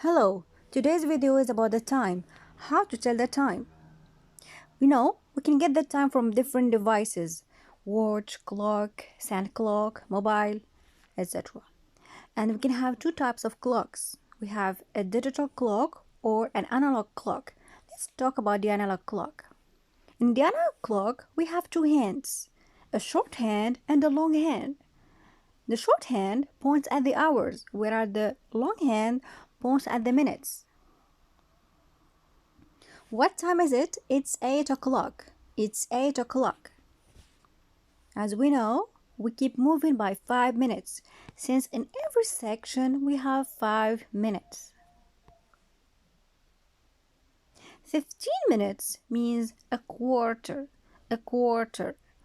Hello, today's video is about the time, how to tell the time. We can get the time from different devices, watch, clock, sand clock, mobile, etc. And we can have two types of clocks. We have a digital clock or an analog clock. Let's talk about the analog clock. In the analog clock, we have two hands, a short hand and a long hand. The short hand points at the hours, whereas the long hand points at the minutes. What time is it? It's 8 o'clock. It's 8 o'clock. As we know, we keep moving by 5 minutes, since in every section we have 5 minutes. 15 minutes means a quarter,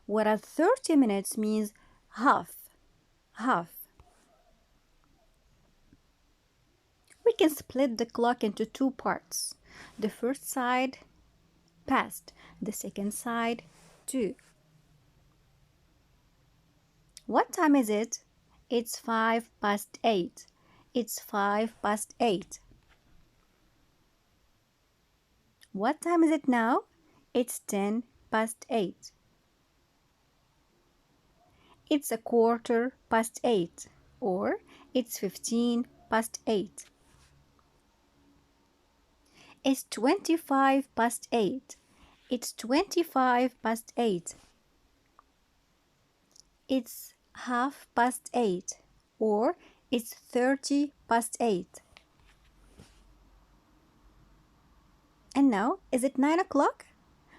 whereas 30 minutes means half. We can split the clock into two parts. The first side, past. The second side, to. What time is it? It's 5 past 8. It's 5 past 8. What time is it now? It's 10 past 8. It's a quarter past 8, or it's 15 past 8. It's 25 past 8. It's 25 past 8. It's half past 8, or it's 30 past 8. And now, is it 9 o'clock?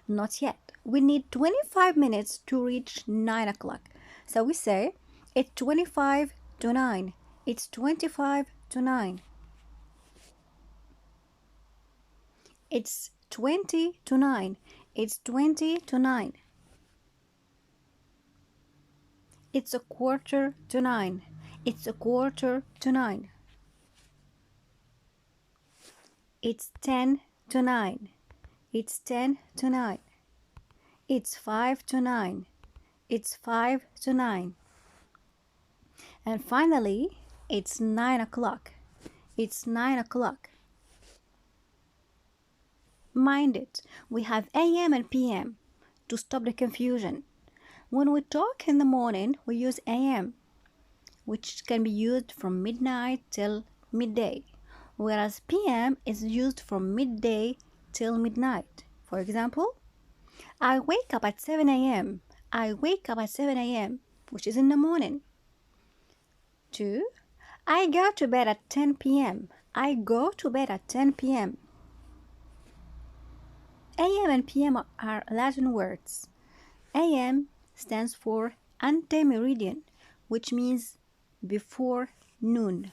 Not yet. We need 25 minutes to reach 9 o'clock. So we say it's 25 to 9. It's 25 to 9. It's 20 to 9. It's 20 to 9. It's a quarter to 9. It's a quarter to 9. It's 10 to 9. It's 10 to 9. It's 5 to 9. It's 5 to 9. And finally, it's 9 o'clock. It's 9 o'clock. Mind it, we have AM and PM to stop the confusion. When we talk in the morning, we use AM, which can be used from midnight till midday, whereas PM is used from midday till midnight. For example, I wake up at 7 a.m. I wake up at 7 a.m., which is in the morning. 2. I go to bed at 10 p.m. I go to bed at 10 p.m. AM and PM are Latin words. AM stands for Ante Meridiem, which means before noon.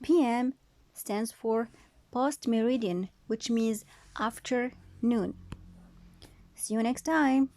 PM stands for post Meridiem, which means after noon. See you next time.